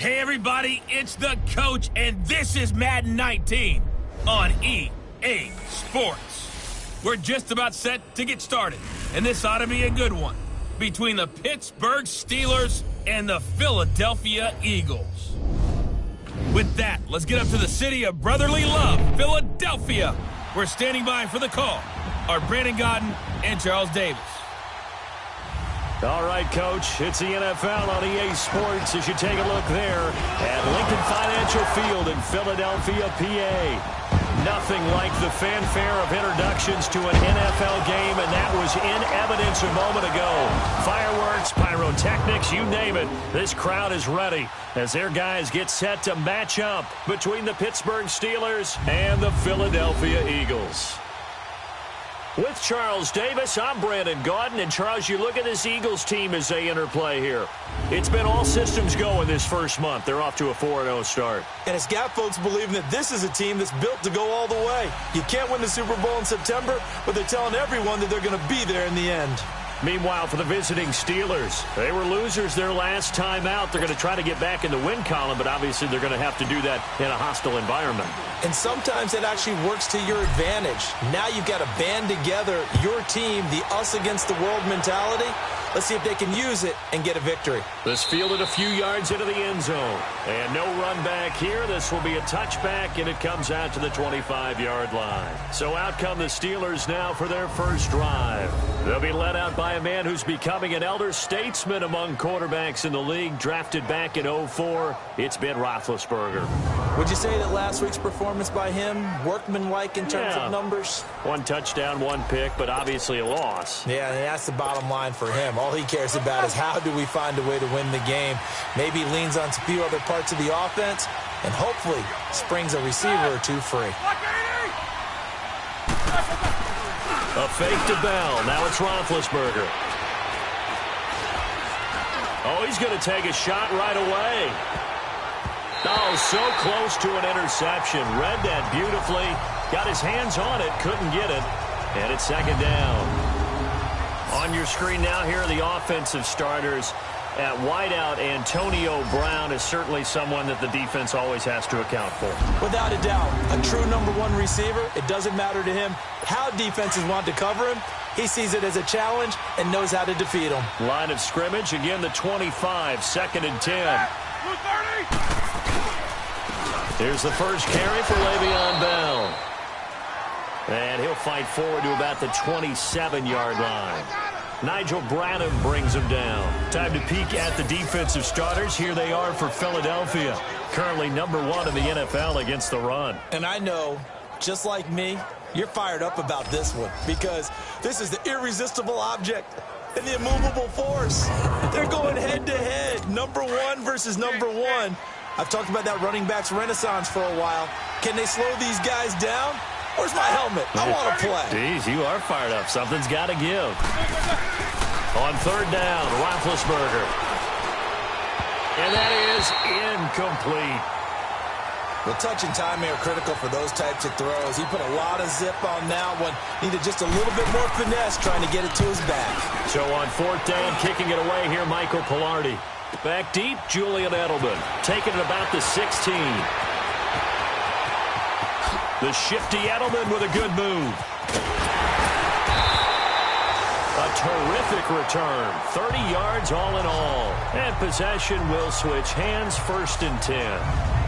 Hey everybody, it's the coach, and this is Madden 19 on EA Sports. We're just about set to get started, and this ought to be a good one between the Pittsburgh Steelers and the Philadelphia Eagles. With that, let's get up to the city of brotherly love, Philadelphia. We're standing by for the call are Brandon Godden and Charles Davis. All right, Coach, it's the NFL on EA Sports as you take a look there at Lincoln Financial Field in Philadelphia, PA. Nothing like the fanfare of introductions to an NFL game, and that was in evidence a moment ago. Fireworks, pyrotechnics, you name it. This crowd is ready as their guys get set to match up between the Pittsburgh Steelers and the Philadelphia Eagles. With Charles Davis, I'm Brandon Godden. And, Charles, you look at this Eagles team as they interplay here. It's been all systems go in this first month. They're off to a 4-0 start. And it's got folks believing that this is a team that's built to go all the way. You can't win the Super Bowl in September, but they're telling everyone that they're going to be there in the end. Meanwhile, for the visiting Steelers, they were losers their last time out. They're going to try to get back in the win column, but obviously they're going to have to do that in a hostile environment. And sometimes it actually works to your advantage. Now you've got to band together your team, the us against the world mentality. Let's see if they can use it and get a victory. This fielded a few yards into the end zone. And no run back here. This will be a touchback, and it comes out to the 25-yard line. So out come the Steelers now for their first drive. They'll be led out by a man who's becoming an elder statesman among quarterbacks in the league, drafted back in 2004. It's Ben Roethlisberger. Would you say that last week's performance by him, workmanlike in terms of numbers? One touchdown, one pick, but obviously a loss. Yeah, and that's the bottom line for him. All he cares about is how do we find a way to win the game. Maybe he leans on a few other parts of the offense and hopefully springs a receiver or two free. A fake to Bell. Now it's Roethlisberger. Oh, he's going to take a shot right away. Oh, so close to an interception. Read that beautifully. Got his hands on it. Couldn't get it. And it's second down. On your screen now, here are the offensive starters. At wideout, Antonio Brown is certainly someone that the defense always has to account for. Without a doubt, a true number one receiver. It doesn't matter to him how defenses want to cover him. He sees it as a challenge and knows how to defeat them. Line of scrimmage, again the 25, second and 10. Here's the first carry for Le'Veon Bell. And he'll fight forward to about the 27-yard line. Nigel Bradham brings him down. Time to peek at the defensive starters. Here they are for Philadelphia. Currently number one in the NFL against the run. And I know, just like me, you're fired up about this one because this is the irresistible object and the immovable force. They're going head-to-head, number one versus number one. I've talked about that running backs renaissance for a while. Can they slow these guys down? Where's my helmet? I want to play. Jeez, you are fired up. Something's got to give. On third down, Roethlisberger. And that is incomplete. The touch and timing are critical for those types of throws. He put a lot of zip on that one. Needed just a little bit more finesse trying to get it to his back. So on fourth down, kicking it away here, Michael Pilardi. Back deep, Julian Edelman. Taking it about the 16. The shifty Edelman with a good move. A terrific return. 30 yards all in all. And possession will switch hands, first and 10.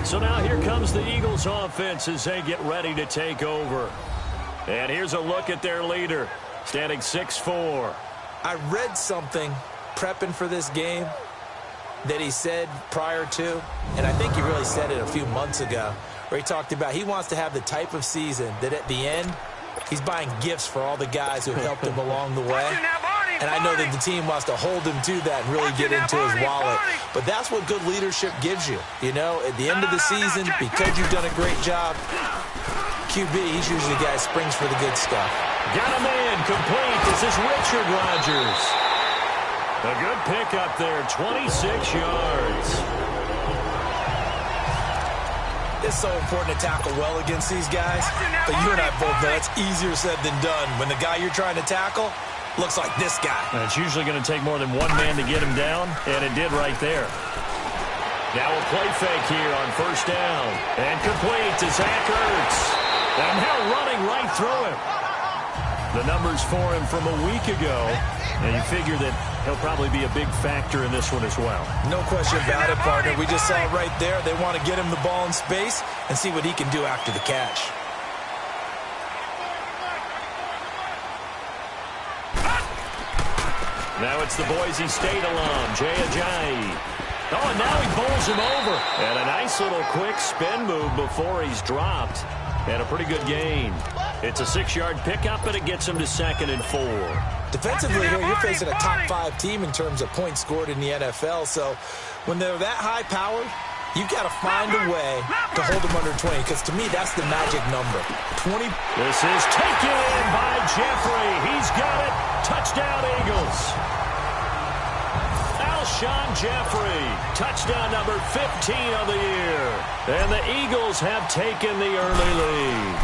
So now here comes the Eagles offense as they get ready to take over. And here's a look at their leader, standing 6'4". I read something prepping for this game that he said prior to, and I think he really said it a few months ago, where he talked about he wants to have the type of season that at the end, he's buying gifts for all the guys who have helped him along the way. And I know that the team wants to hold him to that and really get into his wallet. But that's what good leadership gives you. You know, at the end of the season, because you've done a great job, QB, he's usually the guy who springs for the good stuff. Got a man complete. This is Richard Rodgers. A good pickup there, 26 yards. It's so important to tackle well against these guys, but you and I both know it's easier said than done when the guy you're trying to tackle looks like this guy. And it's usually going to take more than one man to get him down, and it did right there. Now a play fake here on first down. And complete to Zach Ertz. And now running right through him. The numbers for him from a week ago, and you figure that he'll probably be a big factor in this one as well. No question about it, partner. We just saw it right there. They want to get him the ball in space and see what he can do after the catch. Now it's the Boise State alum, Jay Ajayi. Oh, and now he bowls him over. And a nice little quick spin move before he's dropped. And a pretty good gain. It's a 6-yard pickup, and it gets him to 2nd and 4. Defensively here, you're facing a top 5 team in terms of points scored in the NFL. So when they're that high-powered, you've got to find a way to hold them under 20, because to me, that's the magic number. 20. This is taken in by Jeffrey. He's got it. Touchdown, Eagles. Alshon Jeffrey, touchdown number 15 of the year. And the Eagles have taken the early lead.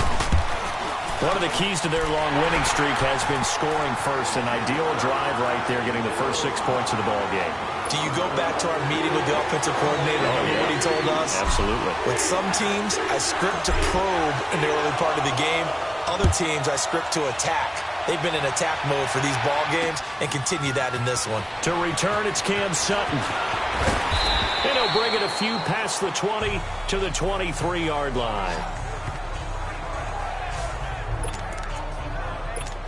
One of the keys to their long winning streak has been scoring first. An ideal drive right there, getting the first 6 points of the ball game. Do you go back to our meeting with the offensive coordinator and what he told us? Absolutely. With some teams, I script to probe in the early part of the game. Other teams, I script to attack. They've been in attack mode for these ball games and continue that in this one. To return, it's Cam Sutton. And he'll bring it a few past the 20 to the 23-yard line.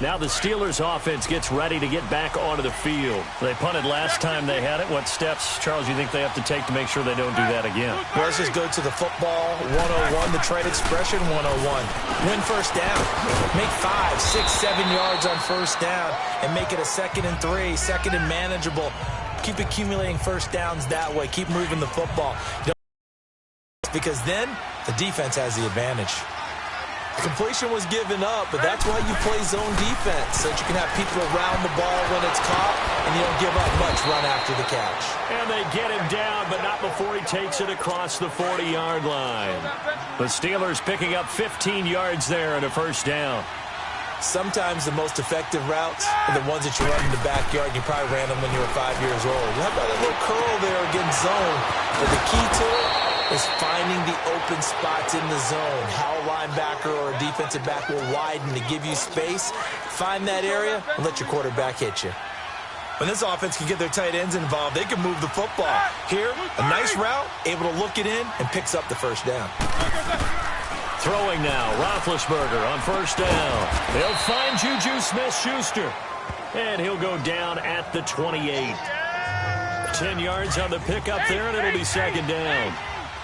Now the Steelers offense gets ready to get back onto the field. They punted last time they had it. What steps, Charles, you think they have to take to make sure they don't do that again? Well, let's just go to the football 101, the trade expression 101. Win first down. Make 5, 6, 7 yards on first down and make it a 2nd and 3, 2nd and manageable. Keep accumulating first downs that way. Keep moving the football. Because then the defense has the advantage. Completion was given up, but that's why you play zone defense, so that you can have people around the ball when it's caught, and you don't give up much run after the catch. And they get him down, but not before he takes it across the 40-yard line. The Steelers picking up 15 yards there and a first down. Sometimes the most effective routes are the ones that you run in the backyard. You probably ran them when you were 5 years old. How about a little curl there against zone? But the key to it is finding the open spots in the zone. How a linebacker or a defensive back will widen to give you space. Find that area and let your quarterback hit you. When this offense can get their tight ends involved, they can move the football. Here, a nice route, able to look it in, and picks up the first down. Throwing now, Roethlisberger on first down. He'll find Juju Smith-Schuster. And he'll go down at the 28. 10 yards on the pickup there, and it'll be 2nd down.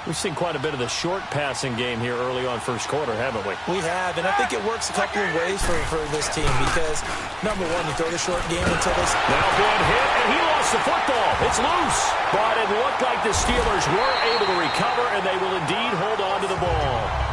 We've seen quite a bit of the short passing game here early on first quarter, haven't we? We have, and I think it works a couple of ways for this team because, number one, you throw the short game until this. Now good hit, and he lost the football. It's loose. But it looked like the Steelers were able to recover, and they will indeed hold on to the ball.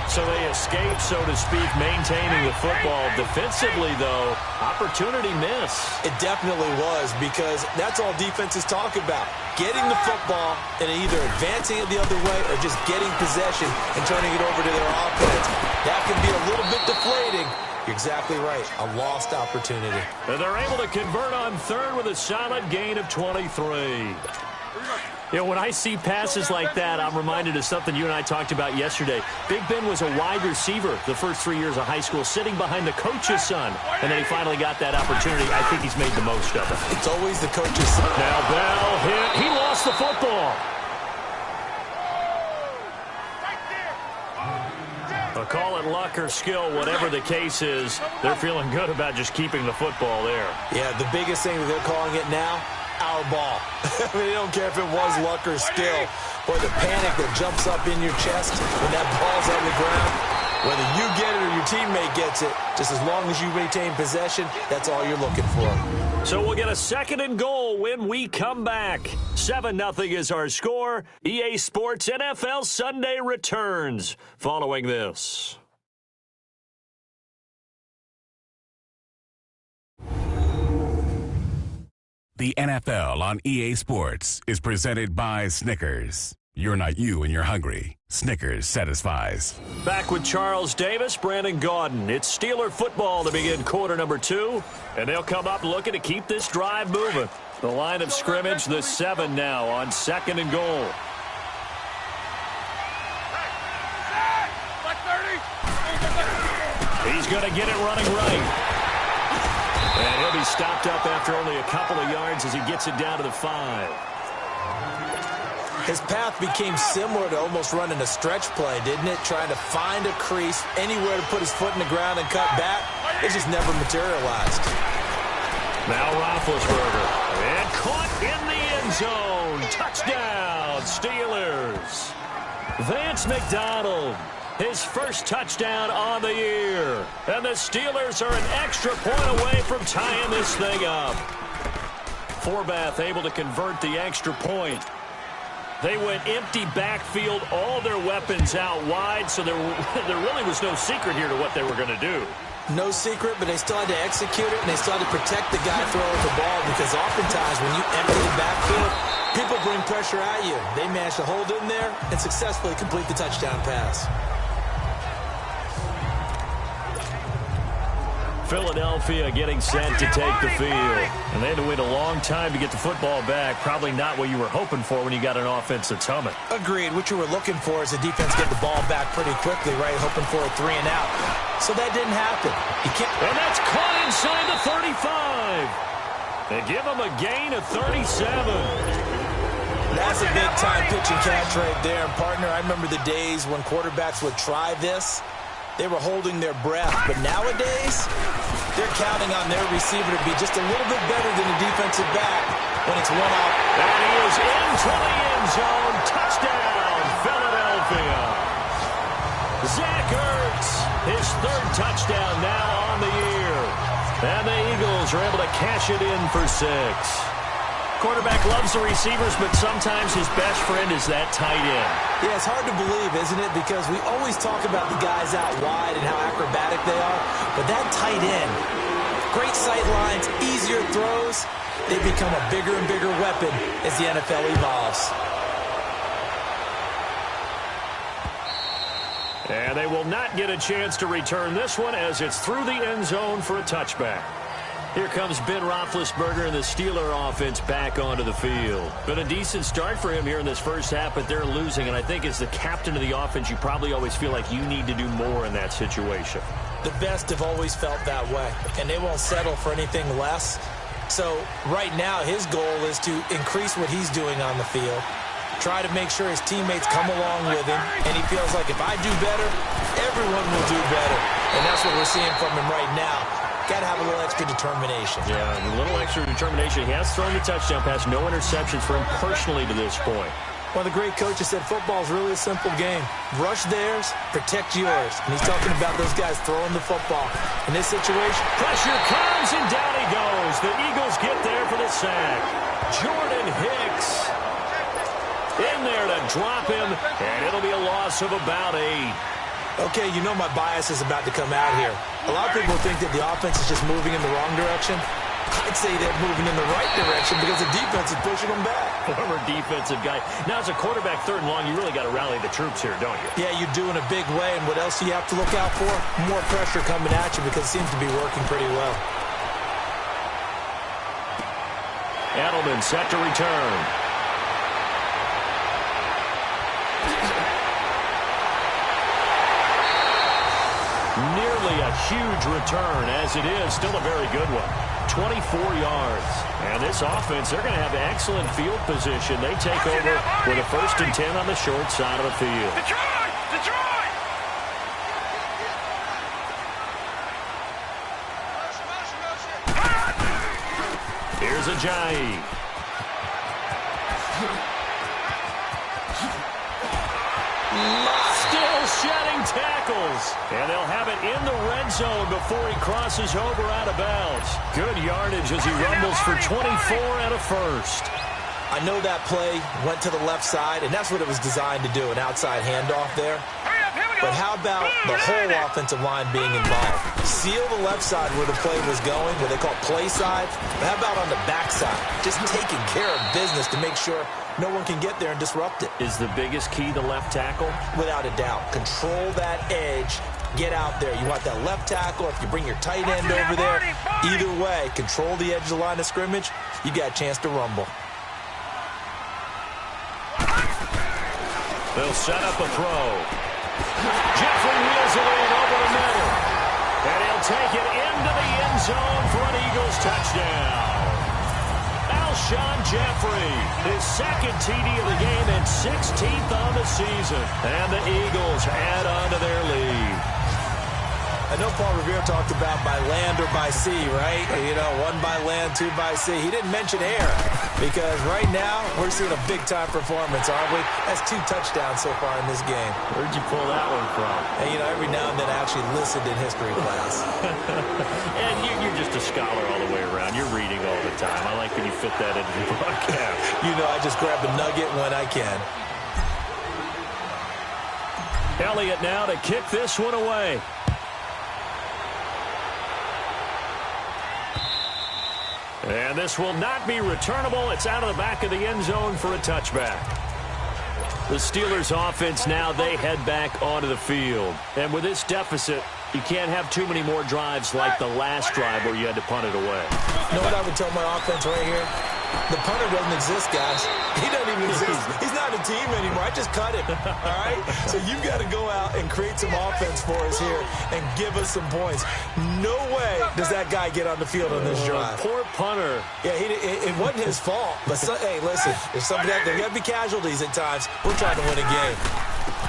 So they escape, so to speak, maintaining the football. Defensively, though, opportunity miss. It definitely was, because that's all defenses talk about. Getting the football and either advancing it the other way or just getting possession and turning it over to their offense. That can be a little bit deflating. You're exactly right. A lost opportunity. And they're able to convert on third with a solid gain of 23. You know, when I see passes like that, I'm reminded of something you and I talked about yesterday. Big Ben was a wide receiver the first 3 years of high school, sitting behind the coach's son. And then he finally got that opportunity. I think he's made the most of it. It's always the coach's son. Now Bell hit. He lost the football. But call it luck or skill, whatever the case is, they're feeling good about just keeping the football there. Yeah, the biggest thing that they're calling it now, our ball. I mean, they don't care if it was luck or skill. Boy, the panic that jumps up in your chest when that ball's on the ground, whether you get it or your teammate gets it, just as long as you retain possession, that's all you're looking for. So we'll get a 2nd and goal when we come back. 7-0 is our score. EA Sports NFL Sunday returns following this. The NFL on EA Sports is presented by Snickers. You're not you when you're hungry. Snickers satisfies. Back with Charles Davis, Brandon Gaudin. It's Steeler football to begin quarter number 2, and they'll come up looking to keep this drive moving. The line of scrimmage, the 7 now on 2nd and goal. He's going to get it running right. And he'll be stopped up after only a couple of yards as he gets it down to the 5. His path became similar to almost running a stretch play, didn't it? Trying to find a crease, anywhere to put his foot in the ground and cut back. It just never materialized. Now Roethlisberger. And caught in the end zone. Touchdown, Steelers. Vance McDonald. His first touchdown on the year. And the Steelers are an extra point away from tying this thing up. Forbath able to convert the extra point. They went empty backfield, all their weapons out wide, so there really was no secret here to what they were going to do. No secret, but they still had to execute it, and they still had to protect the guy throwing the ball, because oftentimes when you empty the backfield, people bring pressure at you. They managed to hold in there and successfully complete the touchdown pass. Philadelphia getting set to take the field. And they had to wait a long time to get the football back. Probably not what you were hoping for when you got an offense that's humming. Agreed. What you were looking for is the defense get the ball back pretty quickly, right? Hoping for a 3 and out. So that didn't happen. You can't. And that's caught inside the 35. They give him a gain of 37. That's a big-time pitch and catch right there. And, partner, I remember the days when quarterbacks would try this. They were holding their breath. But nowadays, they're counting on their receiver to be just a little bit better than the defensive back when it's one out. And he is into the end zone. Touchdown, Philadelphia. Zach Ertz, his 3rd touchdown now on the year. And the Eagles are able to cash it in for 6. Quarterback loves the receivers, but sometimes his best friend is that tight end. Yeah, it's hard to believe, isn't it? Because we always talk about the guys out wide and how acrobatic they are. But that tight end, great sight lines, easier throws, they become a bigger and bigger weapon as the NFL evolves. And they will not get a chance to return this one as it's through the end zone for a touchback. Here comes Ben Roethlisberger and the Steeler offense back onto the field. Been a decent start for him here in this first half, but they're losing. And I think as the captain of the offense, you probably always feel like you need to do more in that situation. The best have always felt that way, and they won't settle for anything less. So right now, his goal is to increase what he's doing on the field, try to make sure his teammates come along with him, and he feels like if I do better, everyone will do better. And that's what we're seeing from him right now. Got to have a little extra determination. Yeah, a little extra determination. He has thrown the touchdown pass, no interceptions for him personally to this point. One of the great coaches said football is really a simple game. Rush theirs, protect yours. And he's talking about those guys throwing the football. In this situation, pressure comes and down he goes. The Eagles get there for the sack. Jordan Hicks in there to drop him, and it'll be a loss of about 8. Okay, you know my bias is about to come out here. A lot of people think that the offense is just moving in the wrong direction. I'd say they're moving in the right direction because the defense is pushing them back. Former defensive guy. Now, as a quarterback, 3rd and long, you really got to rally the troops here, don't you? Yeah, you do in a big way. And what else do you have to look out for? More pressure coming at you because it seems to be working pretty well. Edelman set to return. Nearly a huge return, as it is still a very good one. 24 yards. And this offense, they're going to have excellent field position. They take over with a 1st and 10 on the short side of the field. Detroit! Here's Ajayi. Still shedding tackles. tackles. And they'll have it in the red zone before he crosses over out of bounds. Good yardage as he rumbles for 24 and a first. I know that play went to the left side, and that's what it was designed to do, an outside handoff there. But how about the whole offensive line being involved? Seal the left side where the play was going, what they call play side. But how about on the back side? Just taking care of business to make sure no one can get there and disrupt it. Is the biggest key the left tackle? Without a doubt. Control that edge. Get out there. You want that left tackle. If you bring your tight end over there, either way, control the edge of the line of scrimmage, you got a chance to rumble. They'll set up a throw. Jeffrey wheels it in over the middle. And he'll take it into the end zone for an Eagles touchdown. Alshon Jeffrey, his second TD of the game and 16th on the season. And the Eagles add on to their lead. I know Paul Revere talked about by land or by sea, right? You know, one by land, two by sea. He didn't mention air because right now we're seeing a big-time performance, aren't we? That's 2 touchdowns so far in this game. Where'd you pull that one from? And, you know, every now and then I actually listened in history class. And you're just a scholar all the way around. You're reading all the time. I like when you fit that into the broadcast. You know, I just grab a nugget when I can. Elliott now to kick this one away. And this will not be returnable. It's out of the back of the end zone for a touchback. The Steelers offense now, they head back onto the field. And with this deficit, you can't have too many more drives like the last drive where you had to punt it away. You know what I would tell my offense right here? The punter doesn't exist, guys. He doesn't even exist. He's not a team anymore. I just cut him, all right? So you've got to go out and create some offense for us here and give us some points. No way does that guy get on the field on this drive. Poor punter. Yeah, it wasn't his fault. But, hey, listen, there's something out there. There got to be casualties at times. We're trying to win a game.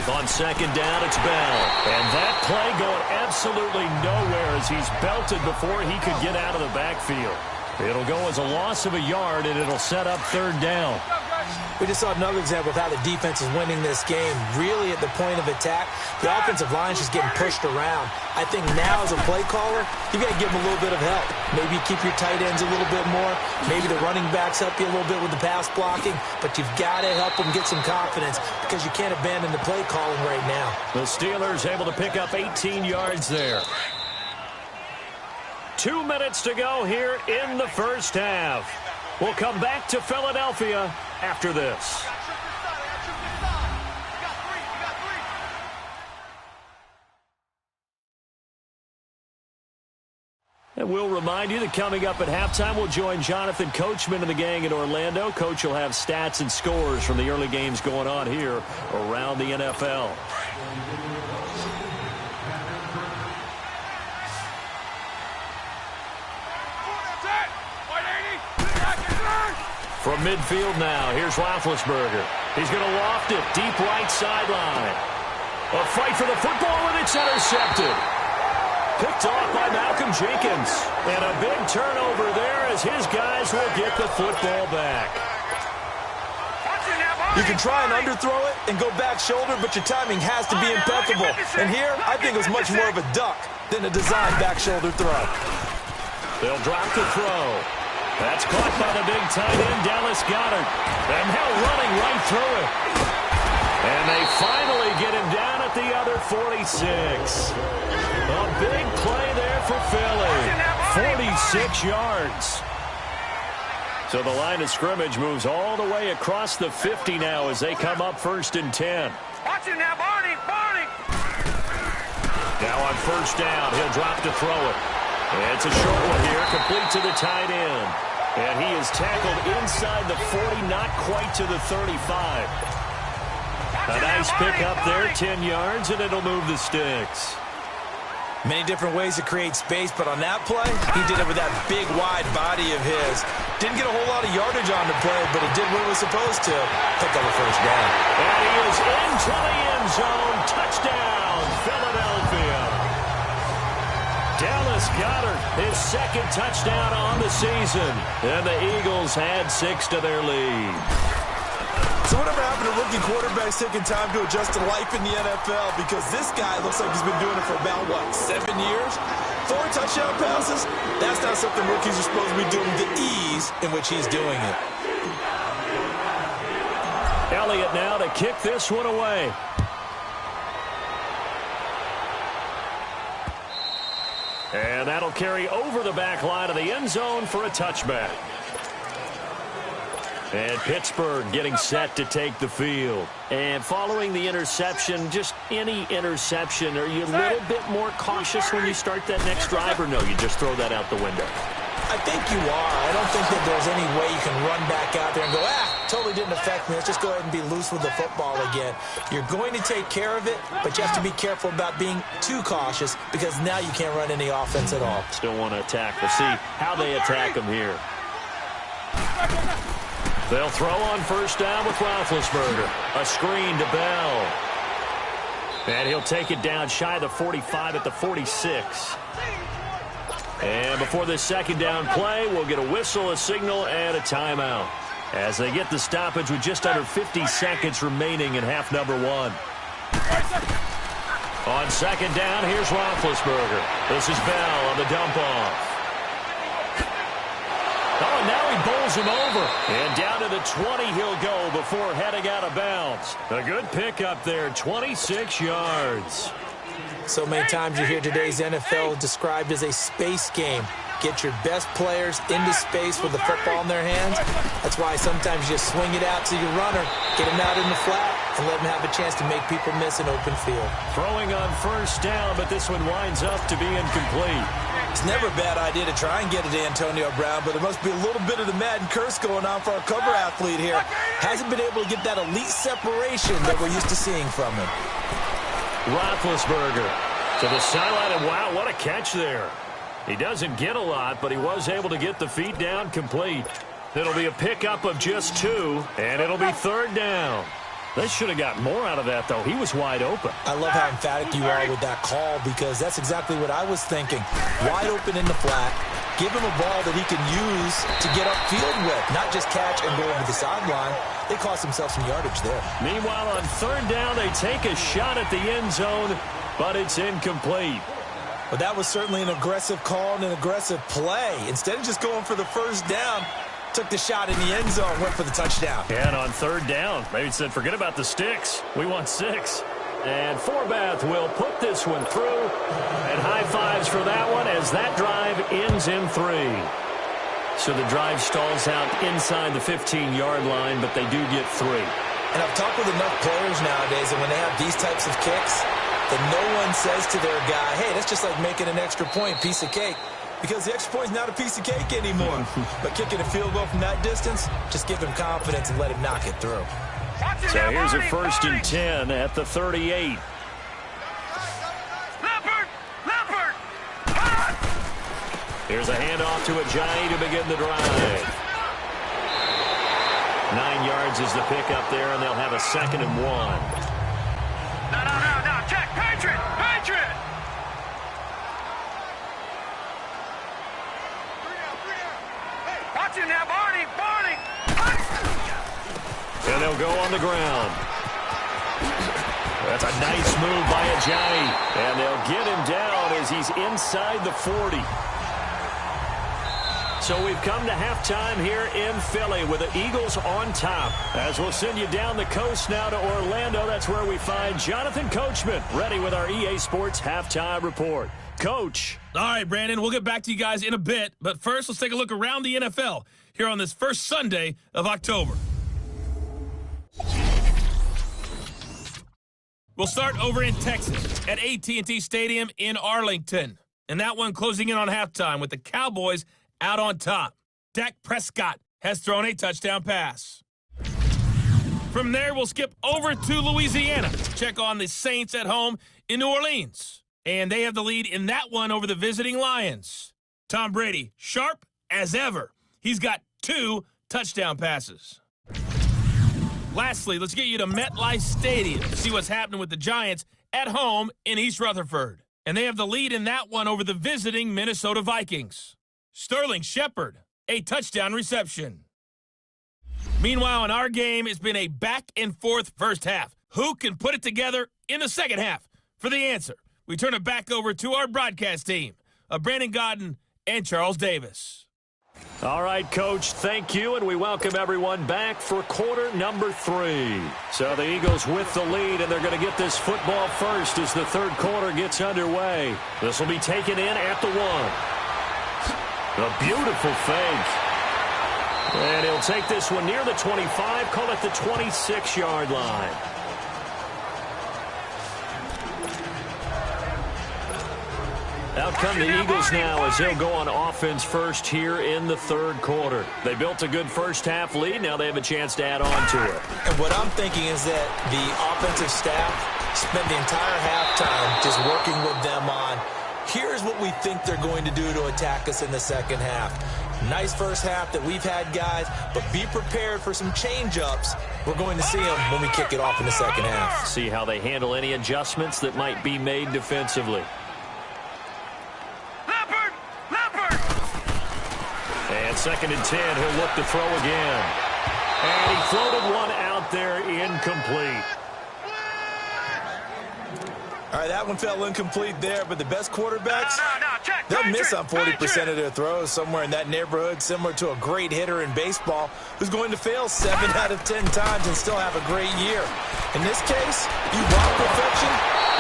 On second down, it's Bell. And that play going absolutely nowhere as he's belted before he could get out of the backfield. It'll go as a loss of a yard, and it'll set up third down. We just saw another example of how the defense is winning this game. Really at the point of attack, the offensive line's just getting pushed around. I think now as a play caller, you got to give them a little bit of help. Maybe keep your tight ends a little bit more. Maybe the running backs help you a little bit with the pass blocking. But you've got to help them get some confidence because you can't abandon the play calling right now. The Steelers able to pick up 18 yards there. 2 minutes to go here in the first half. We'll come back to Philadelphia after this. And we'll remind you that coming up at halftime, we'll join Jonathan Coachman and the gang in Orlando. Coach will have stats and scores from the early games going on here around the NFL. From midfield now, here's Roethlisberger. He's going to loft it deep right sideline. A fight for the football, and it's intercepted. Picked off by Malcolm Jenkins. And a big turnover there as his guys will get the football back. You can try and underthrow it and go back shoulder, but your timing has to be impeccable. And here, I think it was much more of a duck than a designed back shoulder throw. They'll drop the throw. That's caught by the big tight end, Dallas Goedert. And now running right through it. And they finally get him down at the other 46. A big play there for Philly. 46 yards. So the line of scrimmage moves all the way across the 50 now as they come up 1st and 10. Watch it now, Barney, Barney. Now on first down, he'll drop to throw it. It's a short one here, complete to the tight end. And he is tackled inside the 40, not quite to the 35. A nice pickup there, 10 yards, and it'll move the sticks. Many different ways to create space, but on that play, he did it with that big, wide body of his. Didn't get a whole lot of yardage on the play, but it did what it was supposed to. Pick up the first down. And he is into the end zone. Touchdown, Philadelphia. Dallas Goedert, his second touchdown on the season. And the Eagles add 6 to their lead. So whatever happened to rookie thinking quarterback's taking time to adjust to life in the NFL because this guy looks like he's been doing it for about, 7 years? 4 touchdown passes? That's not something rookies are supposed to be doing with the ease in which he's doing it. Elliott now to kick this one away. And that'll carry over the back line of the end zone for a touchback. And Pittsburgh getting set to take the field. And following the interception, just any interception, are you a little bit more cautious when you start that next drive, or no, you just throw that out the window? I think you are. I don't think that there's any way you can run back out there and go, totally didn't affect me. Let's just go ahead and be loose with the football again. You're going to take care of it, but you have to be careful about being too cautious because now you can't run any offense at all. Still want to attack. We'll see how they attack them here. They'll throw on first down with Roethlisberger. A screen to Bell. And he'll take it down shy of the 45 at the 46. And before this second down play, we'll get a whistle, a signal, and a timeout as they get the stoppage with just under 50 seconds remaining in half number 1. On second down, here's Roethlisberger. This is Bell on the dump-off. Oh, and now he bowls him over. And down to the 20 he'll go before heading out of bounds. A good pickup there, 26 yards. So many times you hear today's NFL described as a space game. Get your best players into space with the football in their hands. That's why sometimes you just swing it out to your runner, get him out in the flat, and let him have a chance to make people miss an open field. Throwing on first down, but this one winds up to be incomplete. It's never a bad idea to try and get it to Antonio Brown, but there must be a little bit of the Madden curse going on for our cover athlete here. Hasn't been able to get that elite separation that we're used to seeing from him. Roethlisberger to the sideline, and wow, what a catch there. He doesn't get a lot, but he was able to get the feet down complete. It'll be a pickup of just 2, and it'll be third down. They should have got more out of that, though. He was wide open. I love how emphatic you are with that call because that's exactly what I was thinking. Wide open in the flat. Give him a ball that he can use to get upfield with, not just catch and go over the sideline. They cost themselves some yardage there. Meanwhile, on third down, they take a shot at the end zone, but it's incomplete. Well, that was certainly an aggressive call and an aggressive play. Instead of just going for the first down, took the shot in the end zone, went for the touchdown. And on third down, maybe said, forget about the sticks. We want 6. And Forbath will put this one through. And high fives for that one as that drive ends in 3. So the drive stalls out inside the 15-yard line, but they do get 3. And I've talked with enough players nowadays, and when they have these types of kicks, that no one says to their guy, hey, that's just like making an extra point, piece of cake. Because the extra point is not a piece of cake anymore. But kicking a field goal from that distance, just give him confidence and let him knock it through. So here's a first and 10 at the 38. Leopard! Here's a handoff to Ajayi to begin the drive. 9 yards is the pickup there, and they'll have a 2nd and 1. No. Check. Patriot! Watch it now, Barney! And they'll go on the ground. That's a nice move by Ajayi. And they'll get him down as he's inside the 40. So we've come to halftime here in Philly with the Eagles on top. As we'll send you down the coast now to Orlando, that's where we find Jonathan Coachman ready with our EA Sports Halftime Report. Coach. All right, Brandon, we'll get back to you guys in a bit. But first, let's take a look around the NFL here on this first Sunday of October. We'll start over in Texas at AT&T Stadium in Arlington. And that one closing in on halftime with the Cowboys out on top. Dak Prescott has thrown a touchdown pass. From there, we'll skip over to Louisiana to check on the Saints at home in New Orleans. And they have the lead in that one over the visiting Lions. Tom Brady, sharp as ever. He's got 2 touchdown passes. Lastly, let's get you to MetLife Stadium to see what's happening with the Giants at home in East Rutherford. And they have the lead in that one over the visiting Minnesota Vikings. Sterling Shepard, a touchdown reception. Meanwhile, in our game, it's been a back-and-forth first half. Who can put it together in the second half? For the answer, we turn it back over to our broadcast team of Brandon Godden and Charles Davis. All right, Coach, thank you, and we welcome everyone back for quarter number 3. So the Eagles with the lead, and they're going to get this football first as the third quarter gets underway. This will be taken in at the 1. A beautiful fake. And he'll take this one near the 25, call it the 26-yard line. Out come the Eagles now as they'll go on offense first here in the third quarter. They built a good first half lead. Now they have a chance to add on to it. And what I'm thinking is that the offensive staff spent the entire halftime just working with them on, here's what we think they're going to do to attack us in the second half. Nice first half that we've had, guys, but be prepared for some change-ups. We're going to see them when we kick it off in the second half. See how they handle any adjustments that might be made defensively. And 2nd and 10, he'll look to throw again. And he floated one out there, incomplete. All right, that one fell incomplete there, but the best quarterbacks, they'll miss on 40% of their throws, somewhere in that neighborhood, similar to a great hitter in baseball who's going to fail 7 out of 10 times and still have a great year. In this case, you want perfection,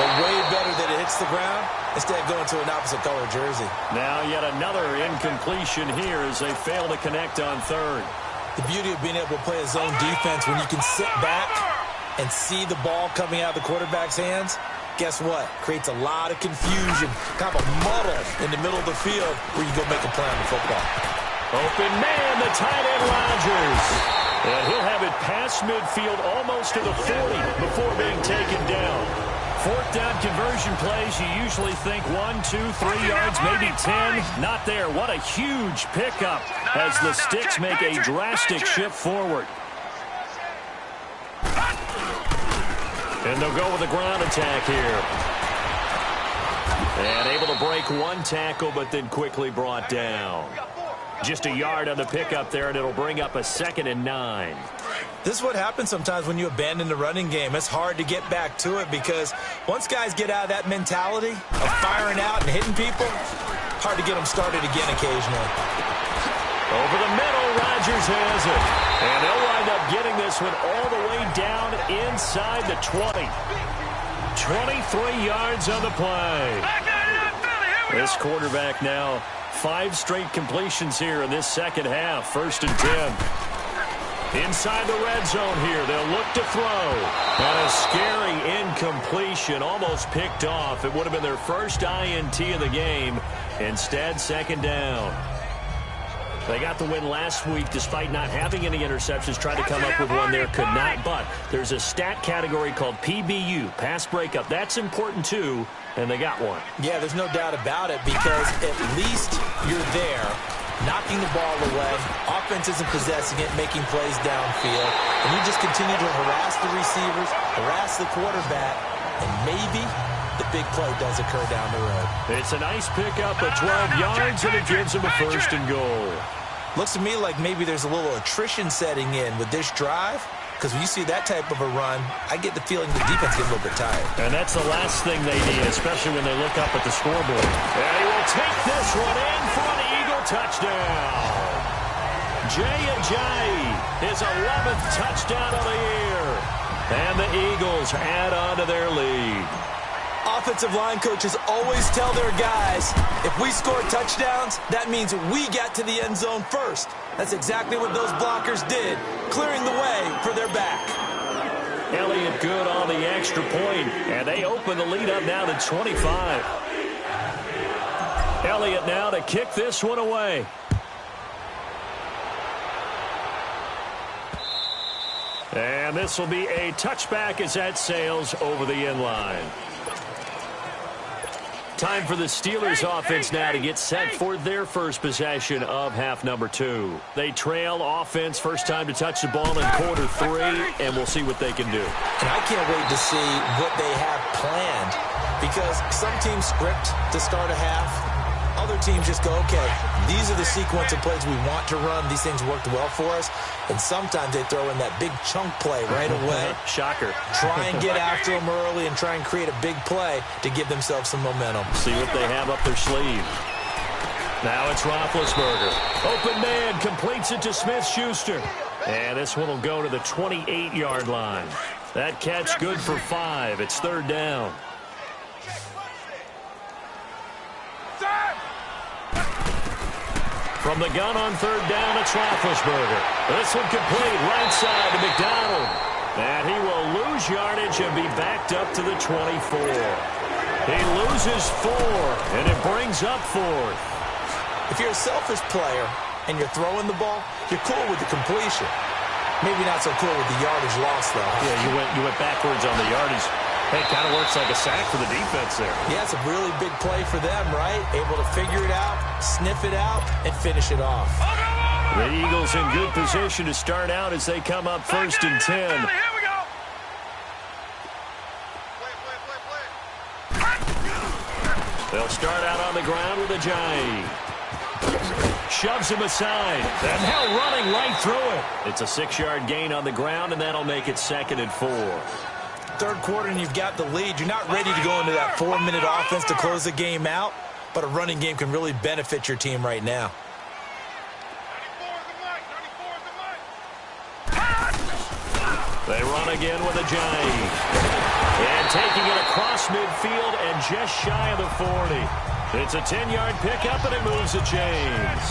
but way better that it hits the ground instead of going to an opposite color jersey. Now yet another incompletion here as they fail to connect on third. The beauty of being able to play a zone defense when you can sit back and see the ball coming out of the quarterback's hands, guess what? Creates a lot of confusion, kind of a muddle in the middle of the field where you go make a play on the football. Open man, the tight end Rodgers. And he'll have it past midfield almost to the 40 before being taken down. 4th down conversion plays, you usually think 1, 2, 3 yards, maybe 10. Not there. What a huge pickup as the Sticks make a drastic shift forward. And they'll go with a ground attack here. And able to break one tackle, but then quickly brought down. Just a yard on the pickup there, and it'll bring up a 2nd and 9. This is what happens sometimes when you abandon the running game. It's hard to get back to it because once guys get out of that mentality of firing out and hitting people, hard to get them started again occasionally. Over the middle, Rodgers has it. And they'll wind up getting this one all the way down inside the 20. 23 yards on the play. This quarterback now 5 straight completions here in this second half. 1st and 10. Inside the red zone here, they'll look to throw. And a scary incompletion, almost picked off. It would have been their first INT of the game. Instead, 2nd down. They got the win last week despite not having any interceptions. Tried to come up with one there, could not. But there's a stat category called PBU, pass breakup. That's important too, and they got one. Yeah, there's no doubt about it because at least you're there, knocking the ball away. Offense isn't possessing it, making plays downfield. And you just continue to harass the receivers, harass the quarterback, and maybe the big play does occur down the road. It's a nice pickup of 12 yards, and it gives them a 1st and goal. Looks to me like maybe there's a little attrition setting in with this drive, because when you see that type of a run, I get the feeling the defense gets a little bit tired. And that's the last thing they need, especially when they look up at the scoreboard. And he will take this one in for an Eagle touchdown. Jay Ajayi, his 11th touchdown of the year. And the Eagles add on to their lead. Offensive line coaches always tell their guys, if we score touchdowns, that means we got to the end zone first. That's exactly what those blockers did, clearing the way for their back. Elliott good on the extra point, and they open the lead up now to 25. Elliott now to kick this one away. And this will be a touchback as that sails over the end line. Time for the Steelers offense now to get set for their first possession of half number 2. They trail offense, first time to touch the ball in quarter 3, and we'll see what they can do. And I can't wait to see what they have planned because some teams script to start a half. Other teams just go, okay, these are the sequence of plays we want to run. These things worked well for us. And sometimes they throw in that big chunk play right away. Shocker. Try and get after them early and try and create a big play to give themselves some momentum. See what they have up their sleeve. Now it's Roethlisberger. Open man, completes it to Smith-Schuster. And this one will go to the 28-yard line. That catch good for 5. It's third down. From the gun on third down, it's Roethlisberger. This one complete, right side to McDonald. And he will lose yardage and be backed up to the 24. He loses 4, and it brings up 4th. If you're a selfish player and you're throwing the ball, you're cool with the completion. Maybe not so cool with the yardage loss, though. Yeah, you went backwards on the yardage. Hey, kind of works like a sack for the defense there. Yeah, it's a really big play for them, right? Able to figure it out, sniff it out, and finish it off. The Eagles in good position to start out as they come up first and 10. Here we go. They'll start out on the ground with Ajayi. Shoves him aside. And now running right through it. It's a 6-yard gain on the ground, and that'll make it 2nd and 4. Third quarter and you've got the lead. You're not ready to go into that 4-minute offense to close the game out, but a running game can really benefit your team right now. They run again with Ajayi. And taking it across midfield and just shy of the 40. It's a 10-yard pickup, and it moves the chains.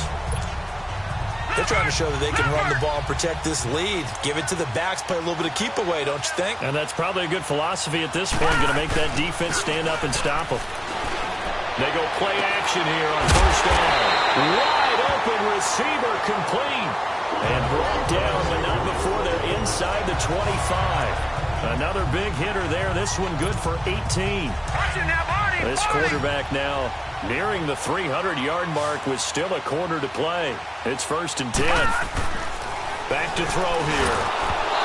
They're trying to show that they can run the ball and protect this lead. Give it to the backs, play a little bit of keep away, don't you think? And that's probably a good philosophy at this point. Going to make that defense stand up and stop them. They go play action here on first down. Wide open receiver complete. And brought down, but not before they're inside the 25. Another big hitter there. This one good for 18. This quarterback now nearing the 300-yard mark with still a quarter to play. It's first and 10. Back to throw here.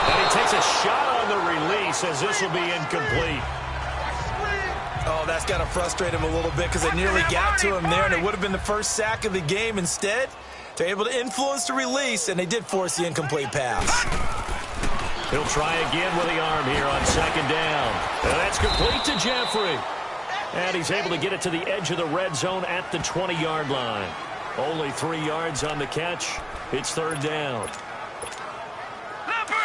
And he takes a shot on the release as this will be incomplete. Oh, that's got to frustrate him a little bit because they nearly got to him there, and it would have been the first sack of the game. Instead, they're able to influence the release, and they did force the incomplete pass. He'll try again with the arm here on second down. And that's complete to Jeffrey. And he's able to get it to the edge of the red zone at the 20-yard line. Only 3 yards on the catch. It's third down.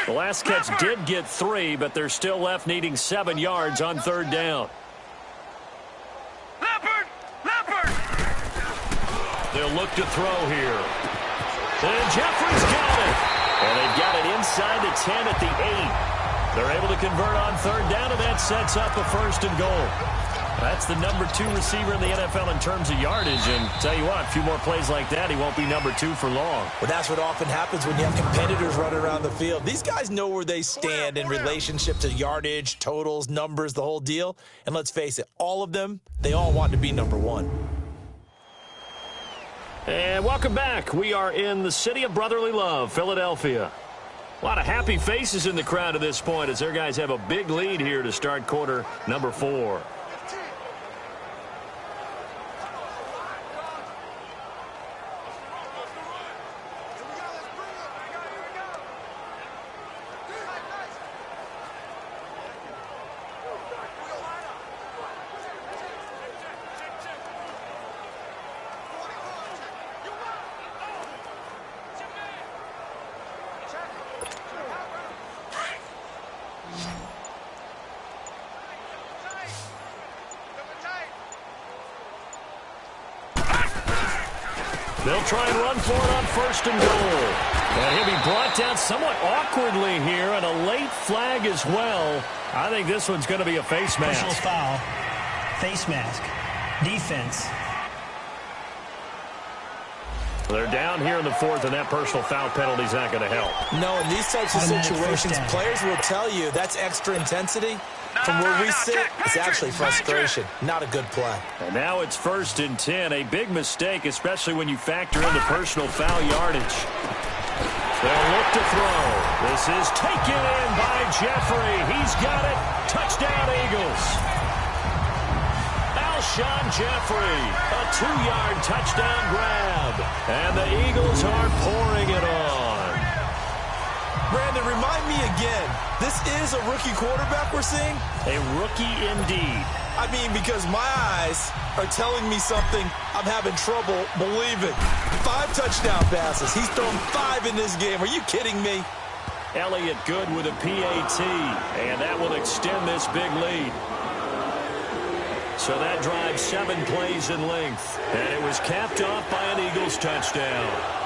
The last catch did get 3, but they're still left needing 7 yards on third down. They'll look to throw here. And Jeffrey's got it. And they've got it inside the 10 at the 8. They're able to convert on third down, and that sets up a first and goal. That's the number 2 receiver in the NFL in terms of yardage. And tell you what, a few more plays like that, he won't be number 2 for long. Well, that's what often happens when you have competitors running around the field. These guys know where they stand in relationship to yardage, totals, numbers, the whole deal. And let's face it, all of them, they all want to be number 1. And welcome back. We are in the city of brotherly love, Philadelphia. A lot of happy faces in the crowd at this point as their guys have a big lead here to start quarter number 4. They'll try and run for it on first and goal. And he'll be brought down somewhat awkwardly here, and a late flag as well. I think this one's going to be a face mask. Personal foul, face mask, defense. They're down here in the 4th, and that personal foul penalty is not going to help. No, in these types of situations, players will tell you that's extra intensity. From where we sit, it's actually frustration. Not a good play. And now it's first and 10. A big mistake, especially when you factor in the personal foul yardage. They'll look to throw. This is taken in by Jeffrey. He's got it. Touchdown, Eagles. Alshon Jeffrey, a 2-yard touchdown grab. And the Eagles are pouring it on. Brandon, remind me again, this is a rookie quarterback we're seeing? A rookie indeed. I mean, because my eyes are telling me something I'm having trouble believing. 5 touchdown passes. He's thrown 5 in this game. Are you kidding me? Elliott good with a PAT, and that will extend this big lead. So that drives 7 plays in length, and it was capped off by an Eagles touchdown.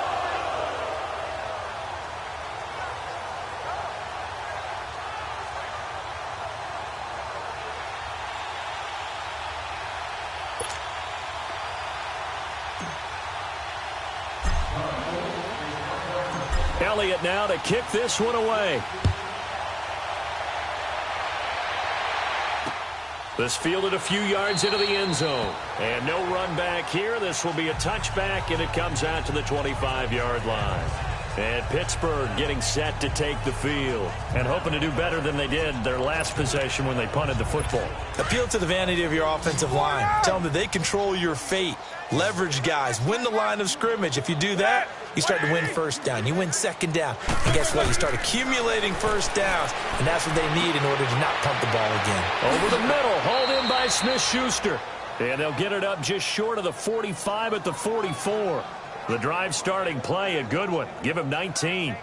Elliott now to kick this one away. This fielded a few yards into the end zone. And no run back here. This will be a touchback, and it comes out to the 25-yard line. And Pittsburgh getting set to take the field and hoping to do better than they did their last possession when they punted the football. Appeal to the vanity of your offensive line. Tell them that they control your fate. Leverage guys. Win the line of scrimmage. If you do that, you start to win first down. You win second down. And guess what? You start accumulating first downs. And that's what they need in order to not punt the ball again. Over the middle. Hauled in by Smith-Schuster. And they'll get it up just short of the 45 at the 44. The drive starting play, a good one. Give him 19.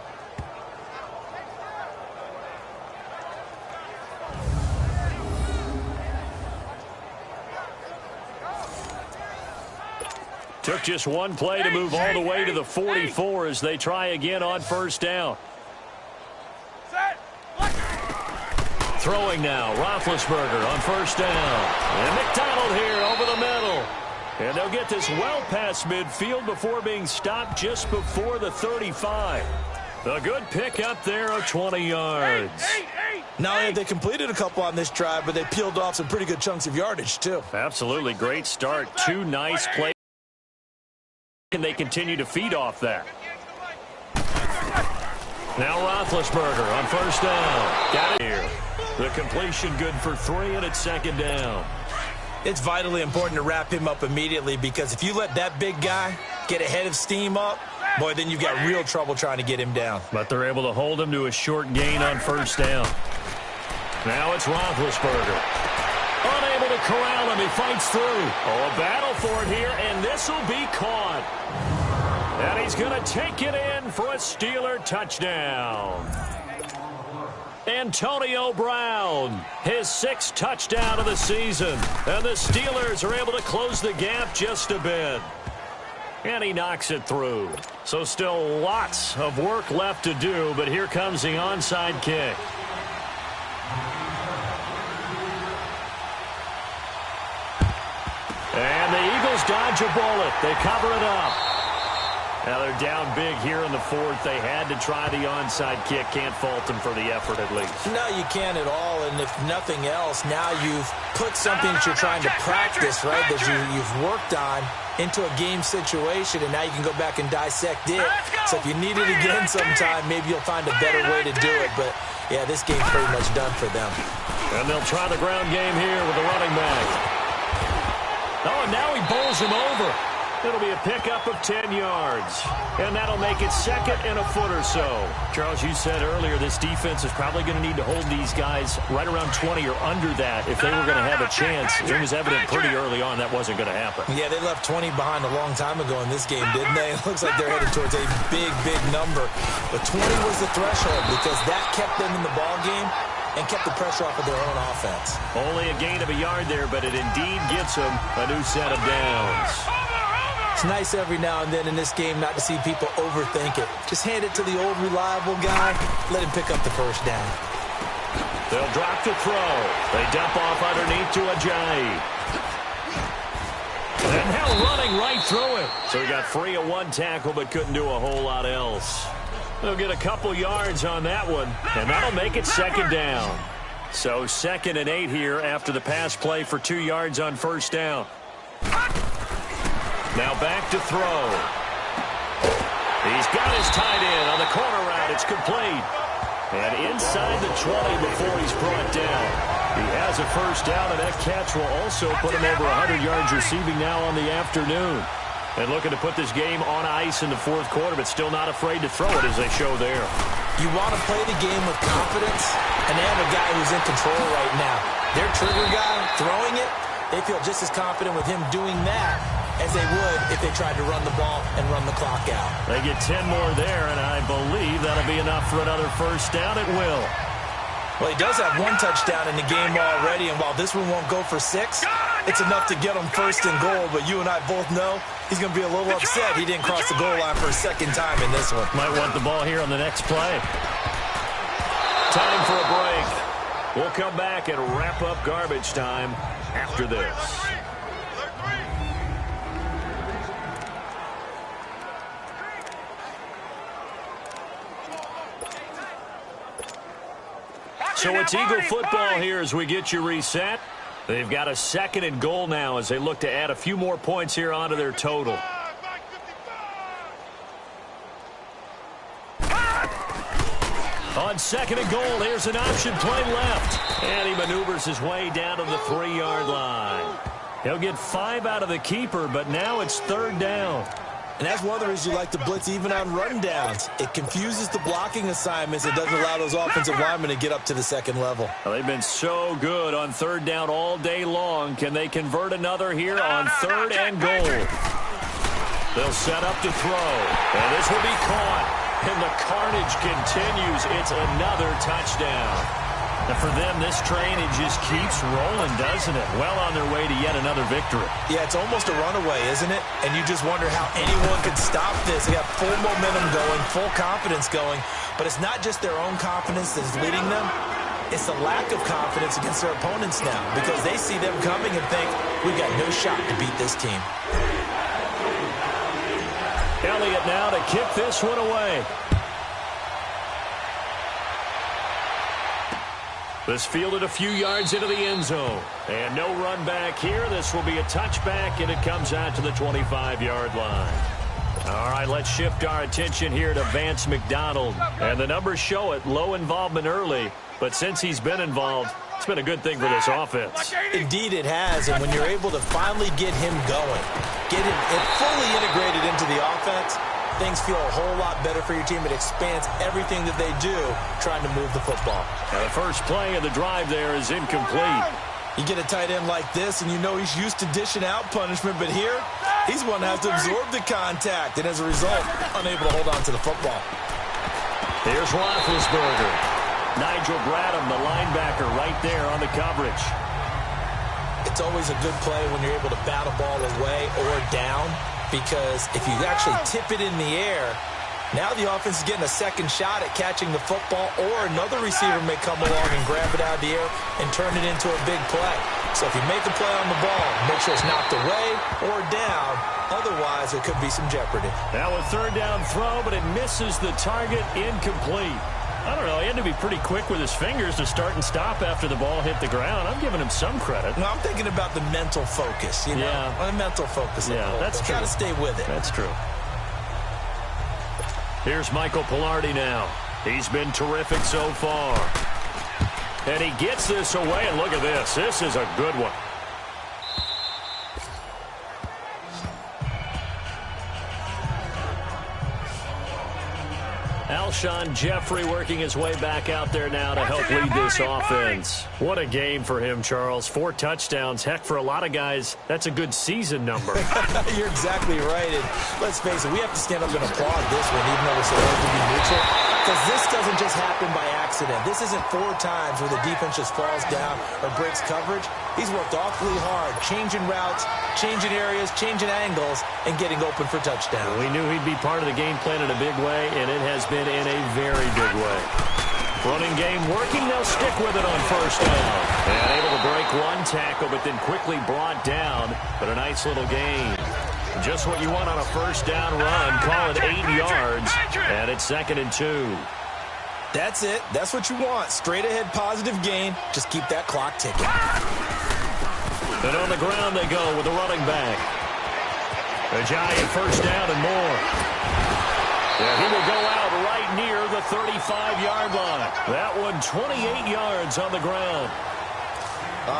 Took just one play to move all the way to the 44 as they try again on first down. Throwing now, Roethlisberger on first down. And McDonald here over the middle. And they'll get this well past midfield before being stopped just before the 35. A good pick up there of 20 yards. Not only have they completed a couple on this drive, but they peeled off some pretty good chunks of yardage, too. Absolutely great start. 2 nice plays. And they continue to feed off that. Now Roethlisberger on first down. Got it here. The completion good for 3, and it's second down. It's vitally important to wrap him up immediately, because if you let that big guy get a head of steam up, boy, then you've got real trouble trying to get him down. But they're able to hold him to a short gain on first down. Now it's Roethlisberger. Unable to corral him. He fights through. Oh, a battle for it here, and this will be caught. And he's going to take it in for a Steeler touchdown. Antonio Brown, his 6th touchdown of the season. And the Steelers are able to close the gap just a bit. And he knocks it through. So still lots of work left to do, but here comes the onside kick. And the Eagles dodge a bullet. They cover it up. Now they're down big here in the 4th. They had to try the onside kick. Can't fault them for the effort at least. No, you can't at all. And if nothing else, now you've put something that you're trying to practice, right, that you've worked on into a game situation, and now you can go back and dissect it. So if you need it again sometime, maybe you'll find a better way to do it. But, yeah, this game's pretty much done for them. And they'll try the ground game here with the running back. Oh, and now he bowls him over. It'll be a pickup of 10 yards. And that'll make it 2nd and a foot or so. Charles, you said earlier this defense is probably going to need to hold these guys right around 20 or under that if they were going to have a chance. It was evident pretty early on that wasn't going to happen. Yeah, they left 20 behind a long time ago in this game, didn't they? It looks like they're headed towards a big, big number. But 20 was the threshold because that kept them in the ball game and kept the pressure off of their own offense. Only a gain of a yard there, but it indeed gets them a new set of downs. It's nice every now and then in this game not to see people overthink it. Just hand it to the old reliable guy. Let him pick up the first down. They'll drop the throw. They dump off underneath to Ajayi. And now running right through it. So he got free of 1 tackle but couldn't do a whole lot else. They'll get a couple yards on that one, and that'll make it 2nd down. So 2nd and 8 here after the pass play for 2 yards on first down. Now back to throw. He's got his tight end on the corner route. It's complete. And inside the 20 before he's brought down. He has a first down, and that catch will also put him over 100 yards receiving now on the afternoon. And looking to put this game on ice in the fourth quarter, but still not afraid to throw it as they show there. You want to play the game with confidence, and they have a guy who's in control right now. Their trigger guy throwing it, they feel just as confident with him doing that as they would if they tried to run the ball and run the clock out. They get 10 more there, and I believe that'll be enough for another first down. It will. Well, he does have one touchdown in the game already, and while this one won't go for 6, it's enough to get him first and goal. But you and I both know he's going to be a little upset he didn't cross the goal line for a second time in this one. Might want the ball here on the next play. Time for a break. We'll come back and wrap up garbage time after this. So it's Eagle football here as we get you reset. They've got a 2nd and goal now as they look to add a few more points here onto their total. On 2nd and goal, here's an option play left. And he maneuvers his way down to the 3-yard line. He'll get 5 out of the keeper, but now it's 3rd down. And that's one of the reasons you like to blitz even on rundowns. It confuses the blocking assignments. It doesn't allow those offensive linemen to get up to the 2nd level. Well, they've been so good on 3rd down all day long. Can they convert another here on 3rd and goal? They'll set up to throw. And this will be caught. And the carnage continues. It's another touchdown. And for them, this train, it just keeps rolling, doesn't it? Well on their way to yet another victory. Yeah, it's almost a runaway, isn't it? And you just wonder how anyone could stop this. They got full momentum going, full confidence going. But it's not just their own confidence that's leading them. It's the lack of confidence against their opponents now because they see them coming and think, we've got no shot to beat this team. Elliott now to kick this one away. This fielded a few yards into the end zone. And no run back here. This will be a touchback, and it comes out to the 25-yard line. All right, let's shift our attention here to Vance McDonald. And the numbers show it, low involvement early. But since he's been involved, it's been a good thing for this offense. Indeed it has, and when you're able to finally get him going, get him fully integrated into the offense, things feel a whole lot better for your team. It expands everything that they do trying to move the football. Now the first play of the drive there is incomplete. You get a tight end like this, and you know he's used to dishing out punishment, but here, he's one that has to absorb the contact, and as a result, unable to hold on to the football. Here's Roethlisberger. Nigel Bradham, the linebacker, right there on the coverage. It's always a good play when you're able to bat a ball away or down, because if you actually tip it in the air, now the offense is getting a second shot at catching the football, or another receiver may come along and grab it out of the air and turn it into a big play. So if you make the play on the ball, make sure it's knocked away or down. Otherwise, there could be some jeopardy. Now a 3rd down throw, but it misses the target, incomplete. I don't know, he had to be pretty quick with his fingers to start and stop after the ball hit the ground. I'm giving him some credit. No, I'm thinking about the mental focus, you know? Yeah. The mental focus. Yeah, that's true. Got to stay with it. That's true. Here's Michael Pilardi now. He's been terrific so far. And he gets this away, and look at this. This is a good one. Alshon Jeffrey working his way back out there now to help lead this offense. What a game for him, Charles. 4 touchdowns. Heck, for a lot of guys, that's a good season number. You're exactly right. And let's face it, we have to stand up and applaud this one, even though we're supposed to be neutral. Because this doesn't just happen by accident. This isn't 4 times where the defense just falls down or breaks coverage. He's worked awfully hard, changing routes, changing areas, changing angles, and getting open for touchdown. We knew he'd be part of the game plan in a big way, and it has been in a very big way. Running game working. They'll stick with it on 1st down. And able to break one tackle, but then quickly brought down. But a nice little gain. Just what you want on a 1st down run. Call it 8 yards. And it's 2nd and 2. That's it. That's what you want. Straight ahead positive gain. Just keep that clock ticking. And on the ground they go with the running back. A giant 1st down and more. And he will go out right near the 35-yard line. That one 28 yards on the ground.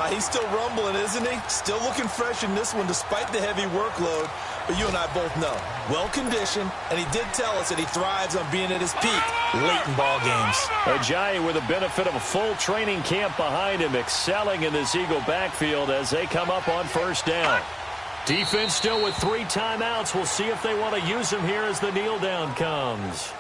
He's still rumbling, isn't he? Still looking fresh in this one despite the heavy workload. But you and I both know, well-conditioned, and he did tell us that he thrives on being at his peak late in ball games. Ajayi with the benefit of a full training camp behind him, excelling in this Eagle backfield as they come up on first down. Defense still with 3 timeouts. We'll see if they want to use them here as the kneel down comes.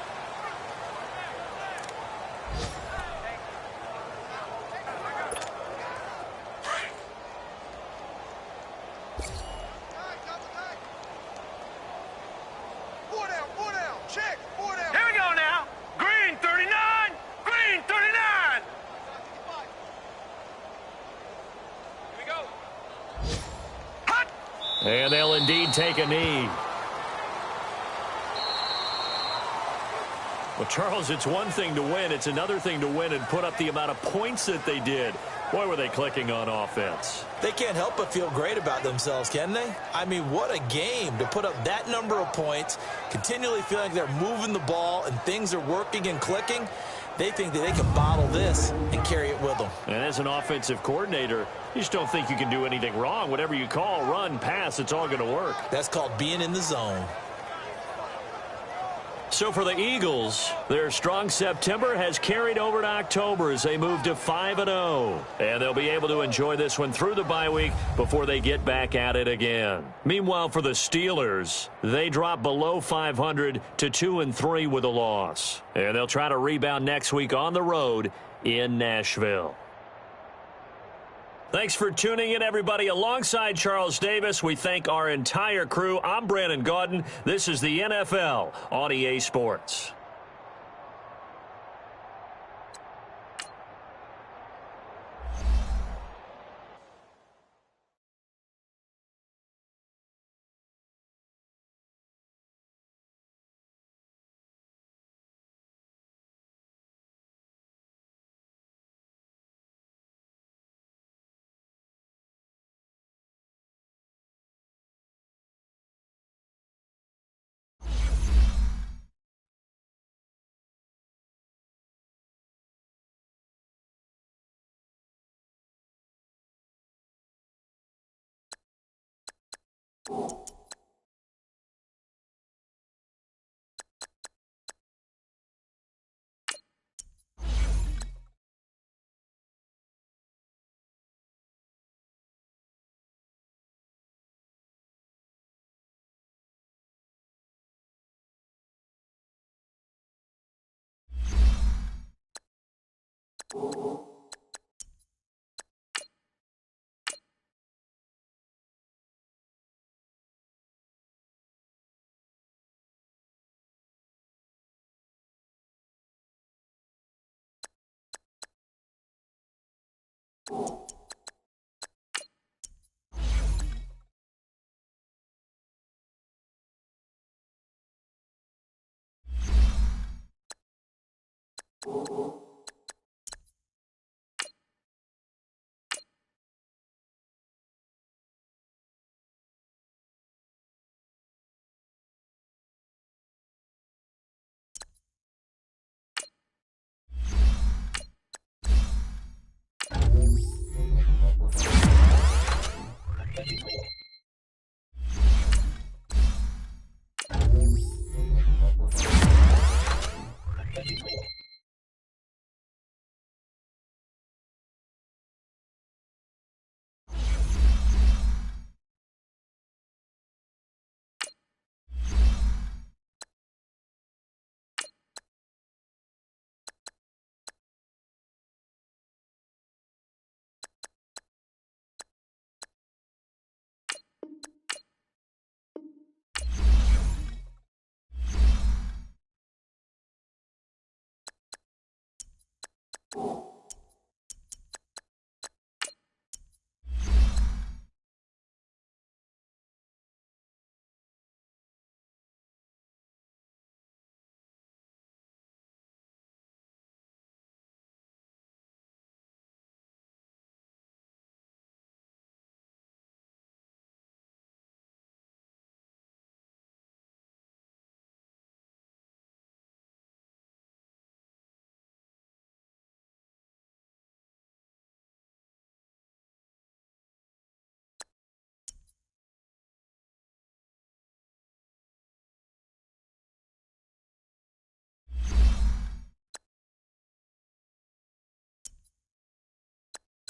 And they'll indeed take a knee. Well, Charles, it's one thing to win. It's another thing to win and put up the amount of points that they did. Boy, were they clicking on offense. They can't help but feel great about themselves, can they? I mean, what a game to put up that number of points, continually feeling like they're moving the ball and things are working and clicking. They think that they can bottle this and carry it with them. And as an offensive coordinator, you just don't think you can do anything wrong. Whatever you call, run, pass, it's all going to work. That's called being in the zone. So for the Eagles, their strong September has carried over to October as they move to 5-0. And they'll be able to enjoy this one through the bye week before they get back at it again. Meanwhile, for the Steelers, they drop below 500 to 2-3 with a loss. And they'll try to rebound next week on the road in Nashville. Thanks for tuning in, everybody. Alongside Charles Davis, we thank our entire crew. I'm Brandon Gaudin. This is the NFL on EA Sports.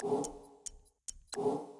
you.